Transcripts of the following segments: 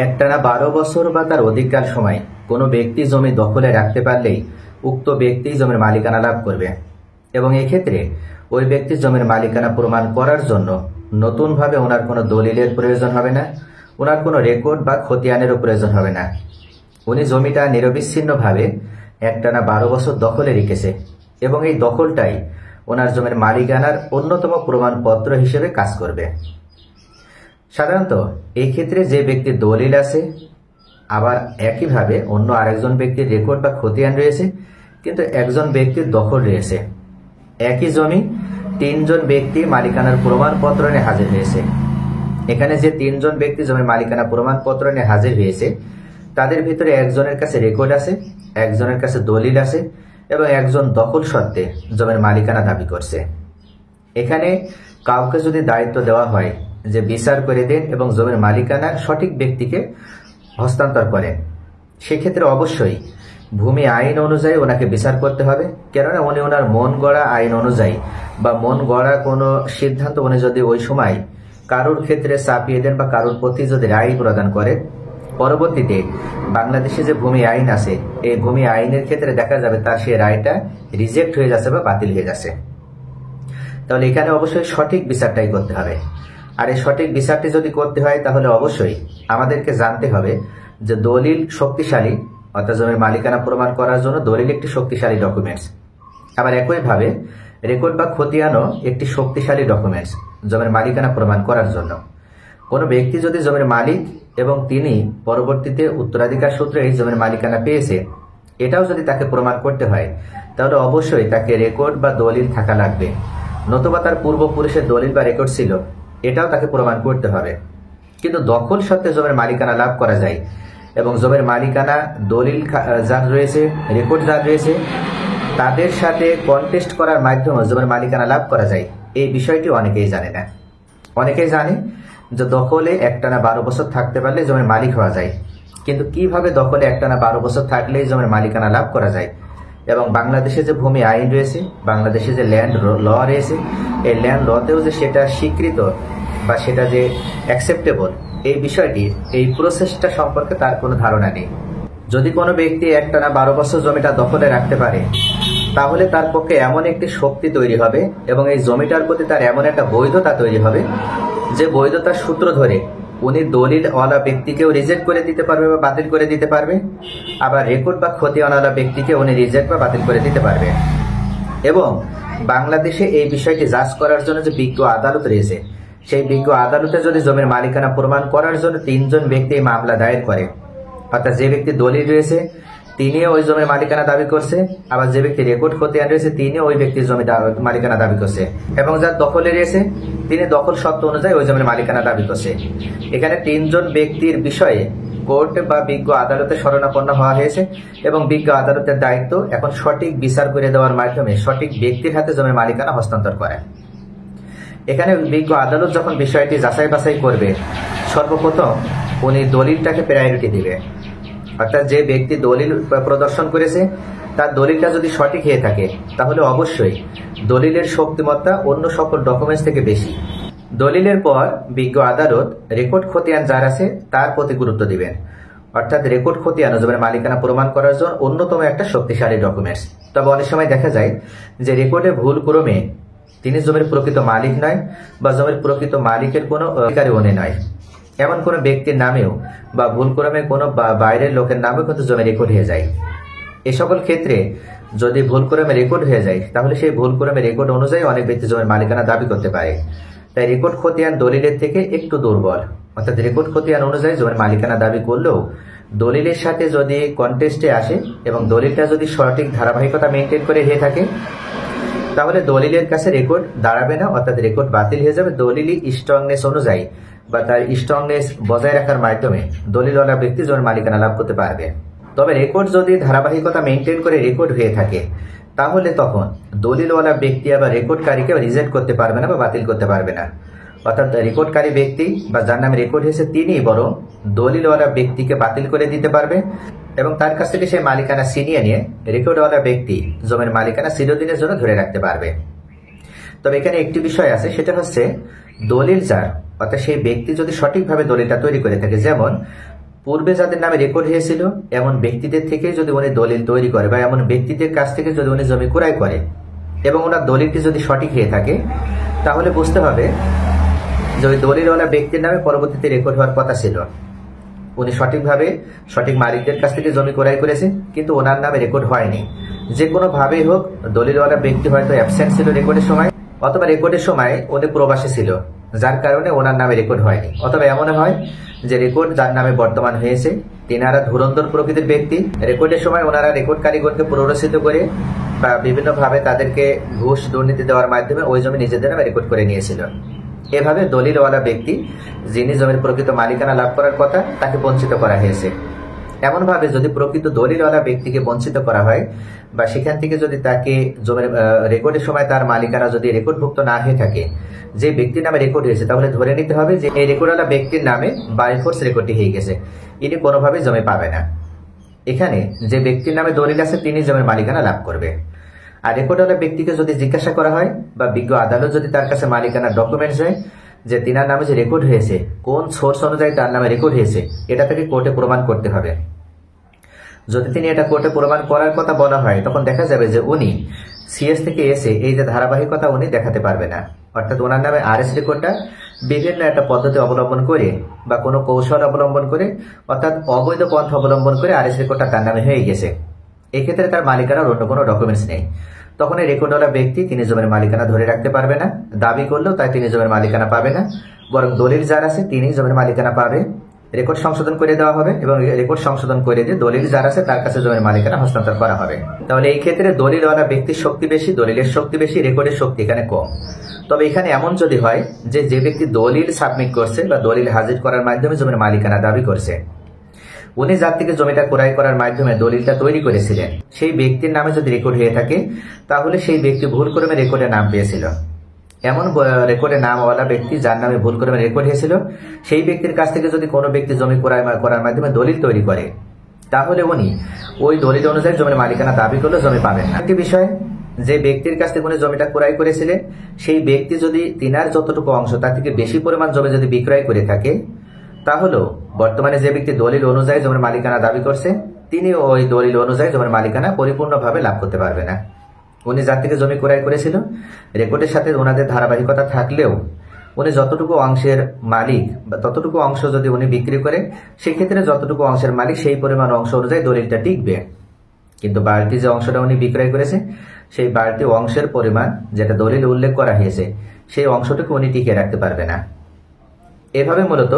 একটানা 12 বছর বা তার অধিককাল সময় কোনো ব্যক্তি জমি দখলে রাখতে পারলেই উক্ত ব্যক্তি জমির মালিকানা লাভ করবে এবং এক্ষেত্রে ওই ব্যক্তি জমির মালিকানা প্রমাণ করার জন্য নতুনভাবে ওনার কোনো দলিলের প্রয়োজন হবে না, ওনার কোনো রেকর্ড বা খতিয়ানেরও প্রয়োজন হবে না। উনি জমিটা নিরবিচ্ছিন্নভাবে একটানা 12 বছর দখলে রেখেছে এবং এই দখলটাই ওনার জমির মালিকানার অন্যতম প্রমাণপত্র হিসেবে কাজ করবে। সাধারণত এই ক্ষেত্রে যে ব্যক্তির দলিল আছে আবার একইভাবে অন্য আরেকজন ব্যক্তির রেকর্ড বা খতিয়ান রয়েছে, কিন্তু একজন ব্যক্তির দখল রয়েছে। একই জমি তিনজন ব্যক্তি মালিকানার প্রমাণপত্র নিয়ে হাজির হয়েছে। এখানে যে তিনজন ব্যক্তি জমির মালিকানা প্রমাণপত্র নিয়ে হাজির হয়েছে তাদের ভিতরে একজনের কাছে রেকর্ড আছে, একজনের কাছে দলিল আছে এবং একজন দখল সত্ত্বে জমির মালিকানা দাবি করছে। এখানে কাউকে যদি দায়িত্ব দেওয়া হয় যে বিচার করে দেন এবং জমির মালিকানা সঠিক ব্যক্তিকে হস্তান্তর করেন, সেক্ষেত্রে অবশ্যই ভূমি আইন অনুযায়ী ওনাকে বিচার করতে হবে। কেননা উনি ওনার মন গড়া আইন অনুযায়ী বা মন গড়া কোনো সিদ্ধান্ত উনি যদি ওই সময় কারোর ক্ষেত্রে চাপিয়ে দেন বা কারোর প্রতি যদি রায় প্রদান করেন, পরবর্তীতে বাংলাদেশে যে ভূমি আইন আছে এই ভূমি আইনের ক্ষেত্রে দেখা যাবে তার সেই রায়টা রিজেক্ট হয়ে যাচ্ছে বা বাতিল হয়ে যাচ্ছে। তাহলে এখানে অবশ্যই সঠিক বিচারটাই করতে হবে। আর এই সঠিক বিচারটি যদি করতে হয় তাহলে অবশ্যই আমাদেরকে জানতে হবে যে দলিল শক্তিশালী, অর্থাৎ জমির মালিকানা প্রমাণ করার জন্য দলিল একটি শক্তিশালী ডকুমেন্টস। আবার একইভাবে রেকর্ড বা খতিয়ানও একটি শক্তিশালী ডকুমেন্টস জমির মালিকানা প্রমাণ করার জন্য। কোনো ব্যক্তি যদি জমির মালিক এবং তিনি পরবর্তীতে উত্তরাধিকার সূত্রে এই জমির মালিকানা পেয়েছে, এটাও যদি তাকে প্রমাণ করতে হয় তাহলে অবশ্যই তাকে রেকর্ড বা দলিল থাকা লাগবে। নতুবা তার পূর্বপুরুষের দলিল বা রেকর্ড ছিল, এটাও তাকে প্রমাণ করতে হবে। কিন্তু দখল সত্ত্বে জমির মালিকানা লাভ করা যায় এবং জমির মালিকানা দলিল যার রয়েছে, রেকর্ড যার রয়েছে, তাদের সাথে কন্টেস্ট করার মাধ্যমে জমির মালিকানা লাভ করা যায়, এই বিষয়টি অনেকেই জানে না। অনেকেই জানে যে দখলে একটানা 12 বছর থাকতে পারলে জমির মালিক হওয়া যায়, কিন্তু কিভাবে দখলে একটানা 12 বছর থাকলেই জমির মালিকানা লাভ করা যায় এবং বাংলাদেশে যে ভূমি আইন রয়েছে, বাংলাদেশে যে ল্যান্ড ল রয়েছে, এই ল্যান্ড লতেও যে সেটা স্বীকৃত বা সেটা যে অ্যাকসেপ্টেবল, এই বিষয়টি, এই প্রসেসটা সম্পর্কে তার কোনো ধারণা নেই। যদি কোনো ব্যক্তি একটানা 12 বছর জমিটা দখলে রাখতে পারে তাহলে তার পক্ষে এমন একটি শক্তি তৈরি হবে এবং এই জমিটার প্রতি তার এমন একটা বৈধতা তৈরি হবে যে বৈধতার সূত্র ধরে উনি দলিলওয়ালা ব্যক্তিকেও রিজেক্ট করে দিতে পারবে বা বাতিল করে দিতে পারবে, আবার রেকর্ড বা খতিয়ানওয়ালা ব্যক্তিকে উনি রিজেক্ট বা বাতিল করে দিতে পারবে। এবং বাংলাদেশে এই বিষয়টি জাজ করার জন্য যে বিজ্ঞ আদালত রয়েছে, সেই বিজ্ঞ আদালতে যদি জমির মালিকানা প্রমাণ করার জন্য তিনজন ব্যক্তি মামলা দায়ের করে, অর্থাৎ যে ব্যক্তি দলিল রয়েছে তিনিও ওই জমির মালিকানা দাবি করছে, আবার যে ব্যক্তি রেকর্ড খতিয়ান রয়েছে তিনিও ওই ব্যক্তির জমি মালিকানা দাবি করছে, এবং যার দখলে রয়েছে তিনি দখল সত্ত্ব অনুযায়ী ওই জমির মালিকানা দাবি করছে। এখানে তিনজন ব্যক্তির বিষয়ে কোর্ট বা বিজ্ঞ আদালতে শরণাপন্ন হওয়া হয়েছে এবং বিজ্ঞ আদালতের দায়িত্ব এখন সঠিক বিচার করে দেওয়ার মাধ্যমে সঠিক ব্যক্তির হাতে জমির মালিকানা হস্তান্তর করে। এখানে বিজ্ঞ আদালত যখন বিষয়টি যাচাই বাছাই করবে, সর্বপ্রথম উনি দলিলটাকে প্রায়োরিটি দিবে। অর্থাৎ যে ব্যক্তি দলিল প্রদর্শন করেছে তার দলিলটা যদি সঠিক হয়ে থাকে তাহলে অবশ্যই দলিলের শক্তিমত্তা অন্য সকল ডকুমেন্টস থেকে বেশি। দলিলের পর বিজ্ঞ আদালত রেকর্ড খতিয়ান যার আছে তার প্রতি গুরুত্ব দিবেন। অর্থাৎ রেকর্ড খতিয়ান জমির মালিকানা প্রমাণ করার জন্য অন্যতম একটা শক্তিশালী ডকুমেন্টস। তবে অনেক সময় দেখা যায় যে রেকর্ডে ভুল ক্রমে তিনি জমির প্রকৃত মালিক নয় বা জমির প্রকৃত মালিকের কোনো অধিকারী উনি নয়, এমন কোনো ব্যক্তির নামেও বা ভুলক্রমে কোনো বাইরের লোকের নামেও কিন্তু জমি রেকর্ড হয়ে যায়। এ সকল ক্ষেত্রে যদি ভুলক্রমে রেকর্ড হয়ে যায় তাহলে সেই ভুলক্রমে রেকর্ড অনুযায়ী অনেক ব্যক্তি জমির মালিকানা দাবি করতে পারে। তাই রেকর্ড খতিয়ান দলিলের থেকে একটু দুর্বল, অর্থাৎ রেকর্ড খতিয়ান অনুযায়ী জমির মালিকানা দাবি করলেও দলিলের সাথে যদি কন্টেস্টে আসে এবং দলিলটা যদি সঠিক ধারাবাহিকতা মেনটেন করে হয়ে থাকে তাহলে দলিলের কাছে রেকর্ড দাঁড়াবে না, অর্থাৎ রেকর্ড বাতিল হয়ে যাবে। দলিলই স্ট্রংনেস অনুযায়ী বা তার স্ট্রংনেস বজায় রাখার মাধ্যমে দলিলওয়ালা ব্যক্তি জমির মালিকানা লাভ করতে পারবে। তবে রেকর্ড যদি ধারাবাহিকতা মেনটেন করে রেকর্ড হয়ে থাকে তাহলে তখন দলিলওয়ালা ব্যক্তি আবার রেকর্ডকারীকে রিজেক্ট করতে পারবে না বা বাতিল করতে পারবে না। অর্থাৎ রেকর্ডকারী ব্যক্তি বা যার নামে রেকর্ড হয়েছে তিনি বরং দলিলওয়ালা ব্যক্তিকে বাতিল করে দিতে পারবে এবং তার কাছ থেকে সেই মালিকানা ছিনিয়ে নিয়ে রেকর্ডওয়ালা ব্যক্তি জমির মালিকানা চিরদিনের জন্য ধরে রাখতে পারবে। তবে এখানে একটি বিষয় আছে, সেটা হচ্ছে দলিল যার, অর্থাৎ সেই ব্যক্তি যদি সঠিকভাবে দলিলটা তৈরি করে থাকে, যেমন পূর্বে যাদের নামে রেকর্ড হয়েছিল এমন ব্যক্তিদের থেকে যদি উনি দলিল তৈরি করে বা এমন ব্যক্তিদের কাছ থেকে যদি উনি জমি ক্রয় করে এবং ওনার দলিলটি যদি সঠিক হয়ে থাকে, তাহলে বুঝতে হবে যে ওই দলিলওয়ালা ব্যক্তির নামে পরবর্তীতে রেকর্ড হওয়ার কথা ছিল। উনি সঠিকভাবে সঠিক মালিকদের কাছ থেকে জমি ক্রয় করেছে, কিন্তু ওনার নামে রেকর্ড হয়নি। যে কোনো ভাবেই হোক, দলিলওয়ালা ব্যক্তি হয়তো অ্যাবসেন্ট ছিল রেকর্ডের সময়, অথবা রেকর্ডের সময় উনি প্রবাসী ছিল, যার কারণে ওনার নামে রেকর্ড হয়নি। অথবা এমন হয় যে রেকর্ড যার নামে বর্তমান হয়েছে তিনারা ধুরন্ধর প্রকৃতির ব্যক্তি, রেকর্ডের সময় ওনারা রেকর্ড কারিগরকে প্ররোচিত করে বা বিভিন্নভাবে তাদেরকে ঘুষ দুর্নীতি দেওয়ার মাধ্যমে ওই জমি নিজেদের নামে রেকর্ড করে নিয়েছিল। এভাবে দলিলওয়ালা ব্যক্তি যিনি জমির প্রকৃত মালিকানা লাভ করার কথা তাকে বঞ্চিত করা হয়েছে। এমনভাবে যদি প্রকৃত দলিলওয়ালা ব্যক্তিকে বঞ্চিত করা হয় বা সেখান থেকে যদি তাকে জমির রেকর্ডের সময় তার মালিকানা যদি রেকর্ডভুক্ত না হয়ে থাকে, যে ব্যক্তির নামে রেকর্ড হয়েছে, তাহলে ধরে নিতে হবে যে এই রেকর্ডওয়ালা ব্যক্তির নামে বাই ফোর্স রেকর্ডটি হয়ে গেছে, ইনি কোনোভাবেই জমি পাবে না। এখানে যে ব্যক্তির নামে দলিল আছে তিনি জমির মালিকানা লাভ করবে। আর রেকর্ডওয়ালা ব্যক্তিকে যদি জিজ্ঞাসা করা হয় বা বিজ্ঞ আদালত যদি তার কাছে মালিকানার ডকুমেন্টস দেয় যে তিনার নামে যে রেকর্ড হয়েছে, কোন সোর্স অনুযায়ী তার নামে রেকর্ড হয়েছে, এটা থেকে কোর্টে প্রমাণ করতে হবে। যদি তিনি এটা কোর্টে প্রমাণ করার কথা বলা হয়, তখন দেখা যাবে যে উনি সিএস থেকে এসে এই যে ধারাবাহিকতা উনি দেখাতে পারবে না। অর্থাৎ ওনার নামে আরএস রেকর্ডটা বিভিন্ন একটা পদ্ধতি অবলম্বন করে বা কোনো কৌশল অবলম্বন করে, অর্থাৎ অবৈধ পন্থা অবলম্বন করে আরএস রেকর্ডটা তার নামে হয়ে গেছে। এক্ষেত্রে তার মালিকানার অন্য কোনো ডকুমেন্টস নেই। তখন এই রেকর্ডওয়ালা ব্যক্তি তিনি জমির মালিকানা ধরে রাখতে পারবে না, দাবি করলেও তাই তিনি জমির মালিকানা পাবে না, বরং দলিল যার আছে তিনি জমির মালিকানা পাবে। রেকর্ড সংশোধন করে দেওয়া হবে এবং রেকর্ড সংশোধন করে দিয়ে দলিল যার আছে তার কাছে জমির মালিকানা হস্তান্তর করা হবে। তাহলে এই ক্ষেত্রে দলিলওয়ালা ব্যক্তির শক্তি বেশি, দলিলের শক্তি বেশি, রেকর্ডের শক্তি এখানে কম। তবে এখানে এমন যদি হয় যে ব্যক্তি দলিল সাবমিট করছে বা দলিল হাজির করার মাধ্যমে জমির মালিকানা দাবি করছে, উনি যার থেকে জমিটা ক্রয় করার মাধ্যমে দলিলটা তৈরি করেছিলেন, সেই ব্যক্তির নামে যদি রেকর্ড হয়ে থাকে, তাহলে সেই ব্যক্তি ভুলক্রমে রেকর্ডে নাম পেয়েছিল। এমন রেকর্ডে নামওয়ালা ব্যক্তি যার নামে ভুলক্রমে রেকর্ড হয়েছিল, সেই ব্যক্তির কাছ থেকে যদি কোনো ব্যক্তি জমি ক্রয় করার মাধ্যমে দলিল তৈরি করে, তাহলে উনি ওই দলিল অনুযায়ী জমির মালিকানা দাবি করলে জমি পাবেন না। একটি বিষয়, যে ব্যক্তির কাছ থেকে উনি জমিটা ক্রয় করেছিলেন, সেই ব্যক্তি যদি তিনার যতটুকু অংশ তার থেকে বেশি পরিমাণ জমি যদি বিক্রয় করে থাকে, তাহলেও বর্তমানে যে ব্যক্তি দলিল অনুযায়ী জমির মালিকানা দাবি করছে, তিনি ওই দলিল অনুযায়ী জমির মালিকানা পরিপূর্ণভাবে লাভ করতে পারবে না। উনি যার থেকে জমি ক্রয় করেছিল, রেকর্ডের সাথে ওনাদের ধারাবাহিকতা থাকলেও উনি যতটুকু অংশের মালিক বা ততটুকু অংশ যদি উনি বিক্রি করে, সেক্ষেত্রে যতটুকু অংশের মালিক সেই পরিমাণ অংশ অনুযায়ী দলিলটা টিকবে। কিন্তু বাড়তি যে অংশটা উনি বিক্রয় করেছে, সেই বাড়তি অংশের পরিমাণ যেটা দলিল উল্লেখ করা হয়েছে, সেই অংশটুকু উনি টিকিয়ে রাখতে পারবে না। এভাবে মূলত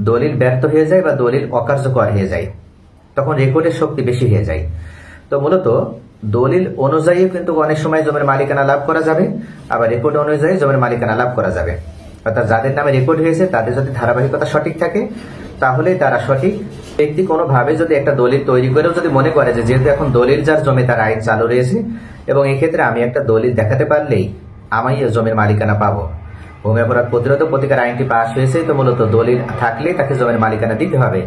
দলিল ব্যর্থ হয়ে যায় বা দলিল অকার্যকর হয়ে যায়, তখন রেকর্ডের শক্তি বেশি হয়ে যায়। তো মূলত দলিল অনুযায়ী কিন্তু অনেক সময় জমির মালিকানা লাভ করা যাবে, আবার রেকর্ড অনুযায়ী জমির মালিকানা লাভ করা যাবে। অর্থাৎ যাদের নামে রেকর্ড হয়েছে তাদের যদি ধারাবাহিকতা সঠিক থাকে, তাহলেই তারা সঠিক। ব্যক্তি কোনোভাবে যদি একটা দলিল তৈরি করেও যদি মনে করে যে যেহেতু এখন দলিল যার জমি তার আইন চালু রয়েছে এবং এক্ষেত্রে আমি একটা দলিল দেখাতে পারলেই আমি জমির মালিকানা পাবো, ভূমি অপরাধ প্রতিরোধ প্রতিকার আইনটি পাশ হয়েছে, তো মূলত দলিল থাকলেই তাকে জমির মালিকানা দিতে হবে,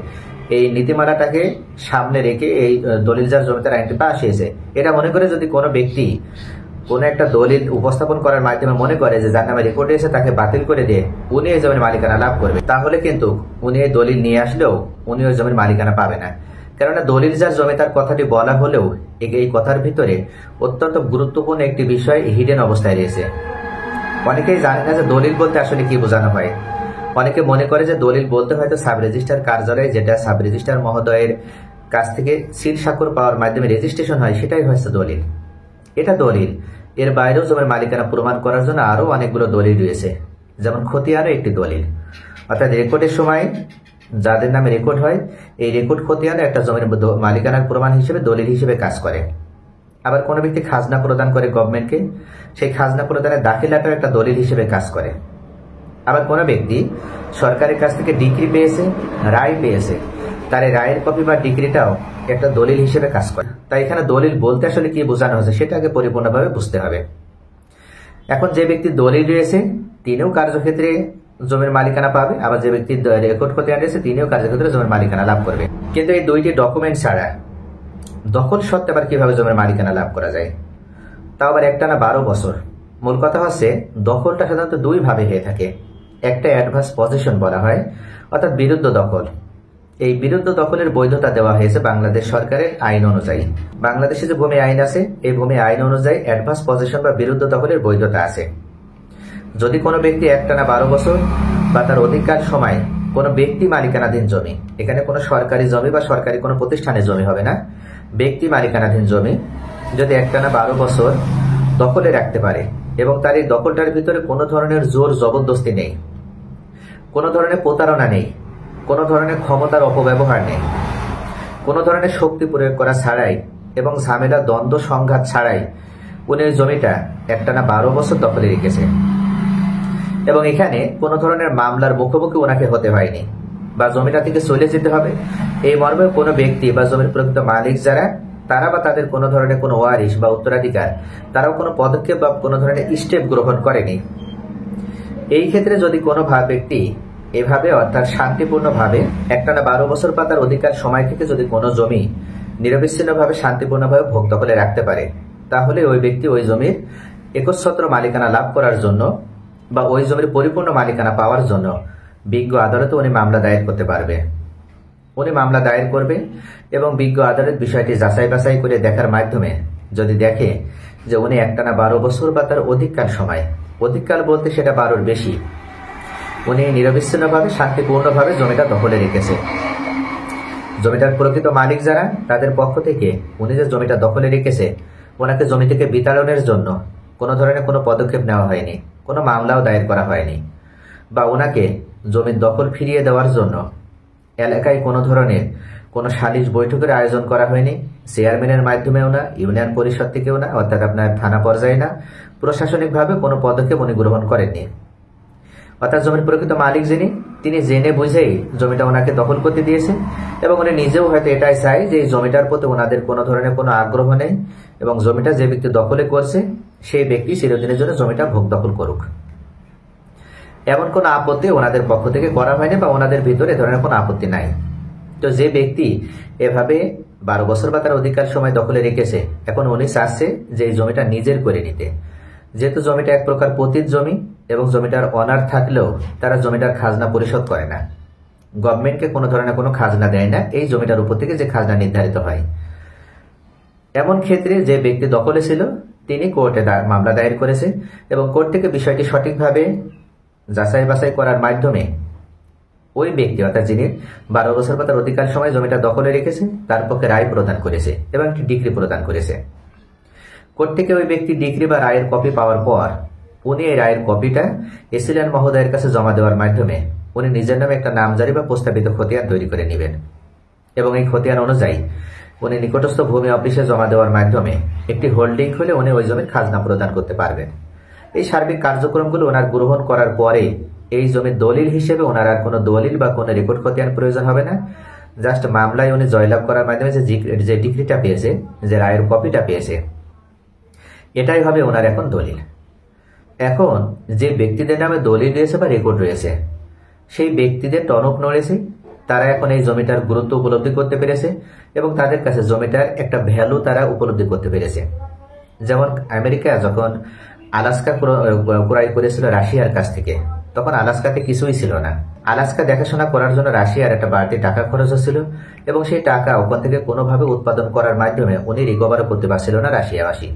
এই নীতিমালাটাকে সামনে রেখে এই দলিল যার জমি তার আইনটি পাশ হয়েছে, এটা মনে করে যদি কোনো ব্যক্তি কোন একটা দলিল উপস্থাপন করার মাধ্যমে মনে করে যে যার নামে রেকর্ড এসে তাকে বাতিল করে দিয়ে উনি এই জমির মালিকানা লাভ করবে, তাহলে কিন্তু উনি এই দলিল নিয়ে আসলেও উনি ওই জমির মালিকানা পাবে না। কেননা দলিল যার জমি তার কথাটি বলা হলেও এই কথার ভিতরে অত্যন্ত গুরুত্বপূর্ণ একটি বিষয় হিডেন অবস্থায় রয়েছে। অনেকেই জানে না যে দলিল বলতে আসলে কি বোঝানো হয়। অনেকে মনে করে যে দলিল বলতে হয়তো সাব রেজিস্ট্রার কার্যালয়ে যেটা সাব রেজিস্ট্রার মহোদয়ের কাছ থেকে সিল স্বাক্ষর পাওয়ার মাধ্যমে রেজিস্ট্রেশন হয়, সেটাই হচ্ছে দলিল। এটা দলিল, এর বাইরেও জমির মালিকানা প্রমাণ করার জন্য আরো অনেকগুলো দলিল রয়েছে, যেমন খতিয়ানও একটি দলিল। অর্থাৎ রেকর্ডের সময় যাদের নামে রেকর্ড হয়, এই রেকর্ড খতিয়ানও একটা জমির মালিকানার প্রমাণ হিসেবে দলিল হিসেবে কাজ করে। আবার কোনো ব্যক্তি খাজনা প্রদান করে গভর্নমেন্টকে, সেই খাজনা প্রদানের দাখিলাটাও একটা দলিল হিসেবে কাজ করে। আবার কোনো ব্যক্তি সরকারের কাছ থেকে ডিক্রি পেয়েছে, রায় পেয়েছে, তার এই রায়ের কপি বা ডিক্রিটাও একটা দলিল হিসেবে কাজ করে। তাই এখানে দলিল বলতে আসলে কি বোঝানো হচ্ছে সেটা আগে পরিপূর্ণভাবে বুঝতে হবে। এখন যে ব্যক্তি দলিল রয়েছে তিনিও কার্যক্ষেত্রে জমির মালিকানা পাবে, আবার যে ব্যক্তি রেকর্ড খতিয়ান রয়েছে তিনিও কার্যক্ষেত্রে জমির মালিকানা লাভ করবে। কিন্তু এই দুইটি ডকুমেন্ট ছাড়া দখল সত্ত্বে আবার কিভাবে জমির মালিকানা লাভ করা যায়, তাও আবার একটানা 12 বছর। মূল কথা হচ্ছে দখলটা সাধারণত দুই ভাবে হয়ে থাকে। একটা অ্যাডভান্স পজিশন বলা হয়, অর্থাৎ বিরুদ্ধ দখল। এই বিরুদ্ধ দখলের বৈধতা দেওয়া হয়েছে বাংলাদেশ সরকারের আইন অনুযায়ী। বাংলাদেশে যে ভূমি আইন আছে, এই ভূমি আইন অনুযায়ী অ্যাডভান্স পজিশন বা বিরুদ্ধ দখলের বৈধতা আছে। যদি কোনো ব্যক্তি একটানা 12 বছর বা তার অধিককাল সময় কোনো ব্যক্তি মালিকানাধীন জমি, এখানে কোনো সরকারি জমি বা সরকারি কোনো প্রতিষ্ঠানের জমি হবে না, ব্যক্তি মালিকানাধীন জমি যদি একটানা 12 বছর দখলে রাখতে পারে এবং তার এই দখলটার ভিতরে কোনো ধরনের জোর জবরদস্তি নেই, কোনো ধরনের প্রতারণা নেই, কোনো ধরনের ক্ষমতার অপব্যবহার নেই, কোনো ধরনের শক্তি প্রয়োগ করা ছাড়াই এবং ঝামেলা দ্বন্দ্ব সংঘাত ছাড়াই উনি ওই জমিটা একটানা 12 বছর দখলে রেখেছে এবং এখানে কোনো ধরনের মামলার মুখোমুখি ওনাকে হতে হয়নি বা জমিটা থেকে চলে যেতে হবে এই মর্মে কোনো ব্যক্তি বা জমির প্রকৃত মালিক যারা তারা বা তাদের কোনো ধরনের কোনো ওয়ারিশ বা উত্তরাধিকার তারাও কোনো পদক্ষেপ বা কোনো ধরনের স্টেপ গ্রহণ করেনি। এই ক্ষেত্রে যদি কোনো ব্যক্তি এভাবে অর্থাৎ শান্তিপূর্ণভাবে একটানা 12 বছর বা তার অধিকার সময় থেকে যদি কোনো জমি নিরবিচ্ছিন্নভাবে শান্তিপূর্ণভাবে ভোগ দখলে রাখতে পারে, তাহলে ওই ব্যক্তি ওই জমির একচ্ছত্র মালিকানা লাভ করার জন্য বা ওই জমির পরিপূর্ণ মালিকানা পাওয়ার জন্য বিজ্ঞ আদালতে উনি মামলা দায়ের করতে পারবে। উনি মামলা দায়ের করবে এবং বিজ্ঞ আদালত বিষয়টি যাচাই বাছাই করে দেখার মাধ্যমে যদি দেখে যে উনি একটানা 12 বছর বা তার অধিককাল সময়, অধিককাল বলতে সেটা 12-র বেশি, উনি নিরবিচ্ছিন্নভাবে শান্তিপূর্ণভাবে জমিটা দখলে রেখেছে, জমিটার প্রকৃত মালিক যারা তাদের পক্ষ থেকে উনি যে জমিটা দখলে রেখেছে ওনাকে জমি থেকে বিতাড়নের জন্য কোনো ধরনের কোনো পদক্ষেপ নেওয়া হয়নি, কোনো মামলাও দায়ের করা হয়নি, বা ওনাকে জমির দখল ফিরিয়ে দেওয়ার জন্য এলাকায় কোনো ধরনের কোনো সালিশ বৈঠকের আয়োজন করা হয়নি, চেয়ারম্যানের মাধ্যমেও না, ইউনিয়ন পরিষদ থেকেও না, অর্থাৎ আপনার থানা পর্যায়ে না, প্রশাসনিকভাবে কোনো পদক্ষেপ উনি গ্রহণ করেননি। অর্থাৎ জমির প্রকৃত মালিক যিনি, তিনি জেনে বুঝেই জমিটা ওনাকে দখল করতে দিয়েছে এবং উনি নিজেও হয়তো এটাই চাই যে এই জমিটার প্রতি ওনাদের কোনো ধরনের কোনো আগ্রহ নেই এবং জমিটা যে ব্যক্তি দখলে করছে সেই ব্যক্তি চিরদিনের জন্য জমিটা ভোগ দখল করুক, এমন কোনো আপত্তি ওনাদের পক্ষ থেকে করা হয়নি বা ওনাদের ভিতরে এ ধরনের কোনো আপত্তি নাই। তো যে ব্যক্তি এভাবে 12 বছর বা তার অধিকার সময় দখলে রেখেছে, এখন উনি চাচ্ছে যে এই জমিটা নিজের করে নিতে, যেহেতু জমিটা এক প্রকার পতিত জমি এবং জমিটার অনার থাকলেও তারা জমিটার খাজনা পরিশোধ করে না, গভর্নমেন্টকে কোনো ধরনের কোনো খাজনা দেয় না এই জমিটার উপর থেকে যে খাজনা নির্ধারিত হয়। এমন ক্ষেত্রে যে ব্যক্তি দখলে ছিল তিনি কোর্টে মামলা দায়ের করেছে এবং কোর্ট থেকে বিষয়টি সঠিকভাবে যাচাই বাছাই করার মাধ্যমে ওই ব্যক্তি অর্থাৎ যিনি 12 বছর বা তার অধিকার সময় জমিটা দখলে রেখেছে তার পক্ষে রায় প্রদান করেছে এবং একটি ডিক্রি প্রদান করেছে। কোর্ট থেকে ওই ব্যক্তি ডিক্রি বা রায়ের কপি পাওয়ার পর উনি এই রায়ের কপিটা এসিলিয়ান মহোদয়ের কাছে জমা দেওয়ার মাধ্যমে উনি নিজের নামে একটা নামজারি বা প্রস্তাবিত খতিয়ান তৈরি করে নেবেন এবং এই খতিয়ান অনুযায়ী উনি নিকটস্থ ভূমি অফিসে জমা দেওয়ার মাধ্যমে একটি হোল্ডিং খুলে উনি ওই জমির খাজনা প্রদান করতে পারবেন। এই সার্বিক কার্যক্রমগুলো ওনার গ্রহণ করার পরে এই জমির দলিল হিসেবে ওনার আর কোনো দলিল বা কোনো রেকর্ড খতিয়ান প্রয়োজন হবে না, জাস্ট মামলায় উনি জয়লাভ করার মাধ্যমে যে ডিগ্রিটা পেয়েছে, যে রায়ের কপিটা পেয়েছে, এটাই হবে ওনার এখন দলিল। এখন যে ব্যক্তিদের নামে দলিল রয়েছে বা রেকর্ড রয়েছে সেই ব্যক্তিদের টনক নড়েছে, তারা এখন এই জমিটার গুরুত্ব উপলব্ধি করতে পেরেছে এবং তাদের কাছে জমিটার একটা ভ্যালু তারা উপলব্ধি করতে পেরেছে। যেমন আমেরিকা যখন আলাস্কা ক্রয় করেছিল রাশিয়ার কাছ থেকে, তখন আলাস্কাতে কিছুই ছিল না, আলাস্কা দেখাশোনা করার জন্য রাশিয়ার একটা বাড়তি টাকা খরচ হচ্ছিল এবং সেই টাকা ওখান থেকে কোনোভাবে উৎপাদন করার মাধ্যমে উনি রিকভারও করতে পারছিল না রাশিয়াবাসী,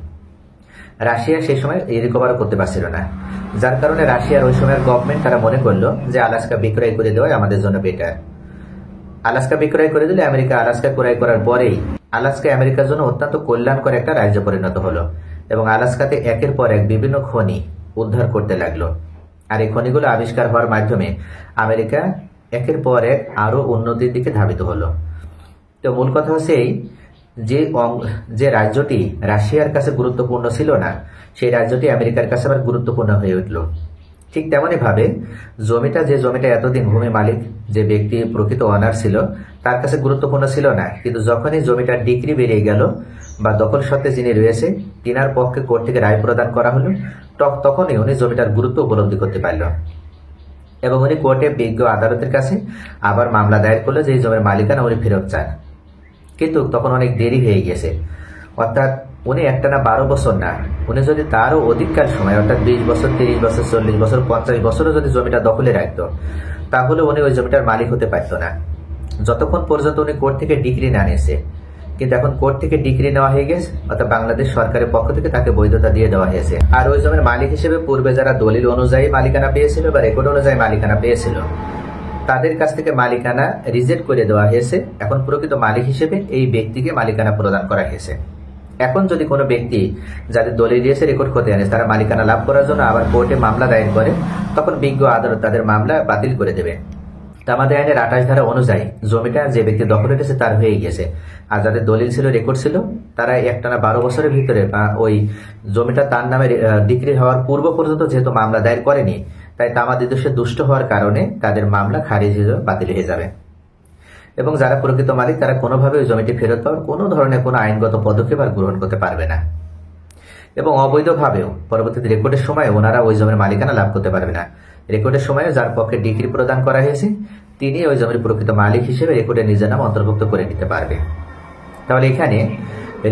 রাশিয়া সেই সময় রিকভারও করতে পারছিল না, যার কারণে রাশিয়ার ওই সময়ের গভর্নমেন্ট তারা মনে করলো যে আলাস্কা বিক্রয় করে দেওয়াই আমাদের জন্য বেটার। আলাস্কা বিক্রয় করে দিলে আমেরিকা আলাস্কা ক্রয় করার পরেই আলাস্কা আমেরিকার জন্য অত্যন্ত কল্যাণকর একটা রাজ্যে পরিণত হলো এবং আলাস্কাতে একের পর এক বিভিন্ন খনি উদ্ধার করতে লাগলো। আর এই খনিগুলো আবিষ্কার হওয়ার মাধ্যমে আমেরিকা একের পর এক আরো উন্নতির দিকে ধাবিত হলো। তো মূল কথা হচ্ছে এই যে রাজ্যটি রাশিয়ার কাছে গুরুত্বপূর্ণ ছিল না সেই রাজ্যটি আমেরিকার কাছে আবার গুরুত্বপূর্ণ হয়ে উঠল। ঠিক তেমনই ভাবে যে জমিটা এতদিন ভূমি মালিক যে ব্যক্তি প্রকৃত অনার ছিল তার কাছে গুরুত্বপূর্ণ ছিল না, কিন্তু যখনই জমিটার ডিগ্রি বেরিয়ে গেল বা দখল সত্ত্বে যিনি রয়েছে তিনার পক্ষে কোর্ট থেকে রায় প্রদান করা হলো, তখনই উনি জমিটার গুরুত্ব উপলব্ধি করতে পারল এবং উনি কোর্টে বিজ্ঞ আদালতের কাছে আবার মামলা দায়ের করলো যে এই জমির মালিকানা উনি ফেরত চান। কিন্তু তখন অনেক দেরি হয়ে গেছে, অর্থাৎ উনি একটানা 12 বছর না, উনি যদি তারও অধিককাল সময় অর্থাৎ 20 বছর, 30 বছর, 40 বছর, 50 বছরও যদি জমিটা দখলে রাখতো তাহলে উনি ওই জমিটার মালিক হতে পারত না। যতক্ষণ পর্যন্ত উনি কোর্ট থেকে ডিগ্রি না নিয়েছে। কিন্তু এখন কোর্ট থেকে ডিগ্রি নেওয়া হয়ে গেছে, অর্থাৎ বাংলাদেশ সরকারের পক্ষ থেকে তাকে বৈধতা দিয়ে দেওয়া হয়েছে। আর ওই জমির মালিক হিসেবে পূর্বে যারা দলিল অনুযায়ী মালিকানা পেয়েছিল বা রেকর্ড অনুযায়ী মালিকানা পেয়েছিল, তাদের কাছ থেকে মালিকানা রিজেক্ট করে দেওয়া হয়েছে। এখন প্রকৃত মালিক হিসেবে এই ব্যক্তিকে মালিকানা প্রদান করা হয়েছে। এখন যদি কোনো ব্যক্তি যাদের দলিল দিয়েছে রেকর্ড করতে আনে, তারা মালিকানা লাভ করার জন্য আবার কোর্টে মামলা দায়ের করে, তখন বিজ্ঞ আদালত তাদের মামলা বাতিল করে দেবে। আমাদের আইনের 28 ধারা অনুযায়ী জমিটা যে ব্যক্তি দখল রেখেছে তার হয়ে গেছে। আর যাদের দলিল ছিল, রেকর্ড ছিল, তারা একটানা 12 বছরের ভিতরে ওই জমিটা তার নামে ডিক্রি হওয়ার পূর্ব পর্যন্ত যেহেতু মামলা দায়ের করেনি, তাই তামাদি দোষে দুষ্ট হওয়ার কারণে তাদের মামলা খারিজ হয়ে বাতিল হয়ে যাবে। এবং যারা প্রকৃত মালিক তারা কোনোভাবে ওই জমিটি ফেরত পাওয়ার কোনো ধরনের কোনো আইনগত পদক্ষেপ আর গ্রহণ করতে পারবে না। এবং অবৈধভাবেও পরবর্তীতে রেকর্ডের সময় ওনারা ওই জমির মালিকানা লাভ করতে পারবে না। রেকর্ডের সময় যার পক্ষে ডিগ্রি প্রদান করা হয়েছে তিনি ওই জমির প্রকৃত মালিক হিসেবে রেকর্ডে নিজের নাম অন্তর্ভুক্ত করে নিতে পারবে। তাহলে এখানে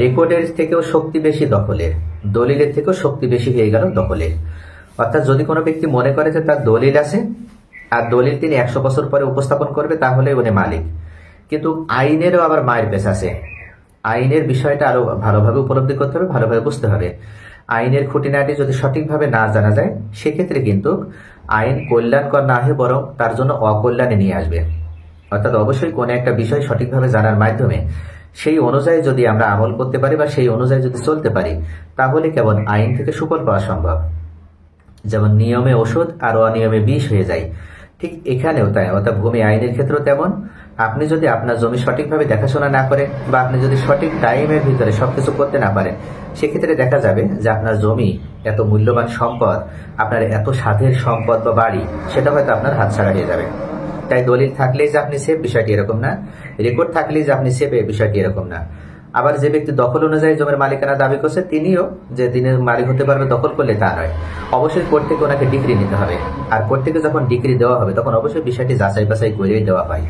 রেকর্ডের থেকেও শক্তি বেশি দখলের, দলিলের থেকেও শক্তি বেশি হয়ে গেল দখলের। অর্থাৎ যদি কোনো ব্যক্তি মনে করে যে তার দলিল আছে আর দলিল তিনি 100 বছর পরে উপস্থাপন করবে, তাহলে উনি মালিক। কিন্তু আইনেরও আবার মায়ের পেশ আছে। আইনের বিষয়টা আরো ভালোভাবে উপলব্ধি করতে হবে, ভালোভাবে বুঝতে হবে। আইনের খুঁটিনাটি যদি সঠিকভাবে না জানা যায়, সেক্ষেত্রে কিন্তু আইন কল্যাণকর না হয়ে বরং তার জন্য অকল্যাণে নিয়ে আসবে। অর্থাৎ অবশ্যই কোনো একটা বিষয় সঠিকভাবে জানার মাধ্যমে সেই অনুযায়ী যদি আমরা আমল করতে পারি বা সেই অনুযায়ী যদি চলতে পারি, তাহলে কেবল আইন থেকে সুফল পাওয়া সম্ভব। যেমন নিয়মে ওষুধ আর অনিয়মে বিষ হয়ে যায়, ঠিক এখানেও তাই। অর্থাৎ ভূমি আইনের ক্ষেত্রেও তেমন। আপনি যদি আপনার জমি সঠিকভাবে দেখাশোনা না করেন বা আপনি যদি সঠিক টাইমের ভিতরে সবকিছু করতে না পারেন, সেক্ষেত্রে দেখা যাবে যে আপনার জমি এত মূল্যবান সম্পদ, আপনার এত সাধের সম্পদ বা বাড়ি, সেটা হয়তো আপনার হাতছাড়া হয়ে যাবে। তাই দলিল থাকলেই যে আপনি সেফ, বিষয়টি এরকম না। রেকর্ড থাকলেই যে আপনি সেফ, এই বিষয়টি এরকম না। আবার যে ব্যক্তি দখল অনুযায়ী জমির মালিকানা দাবি করছে, তিনিও যে দিনের মালিক হতে পারবে দখল করলে তা নয়। অবশ্যই কোর্ট থেকে ওনাকে ডিগ্রি নিতে হবে। আর কোর্ট থেকে যখন ডিগ্রি দেওয়া হবে তখন অবশ্যই বিষয়টি যাচাই বাছাই করেই দেওয়া হয়।